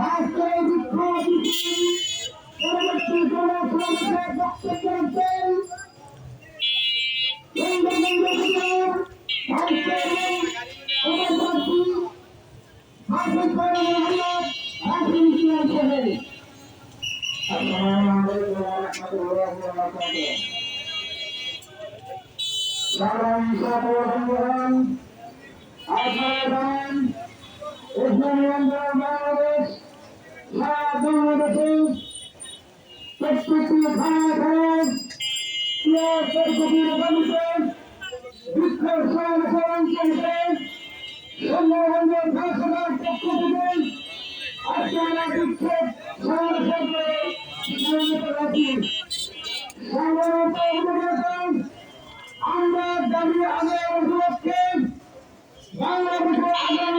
আজকে বিক্ষোভ পরবর্তী জনসমাবেশের বক্তব্য রাখবেন বাংলাদেশ সারা বাংলাদেশে প্রত্যেকটি থানা থানায় বিক্ষোভ সমাবেশ চলছে সুন্দরবনের ভাষণের পক্ষ থেকে আজকে আমরা বিক্ষোভ সমাবেশ আমরা দাবি আদায়ের উপলক্ষে বাংলাদেশের আগামী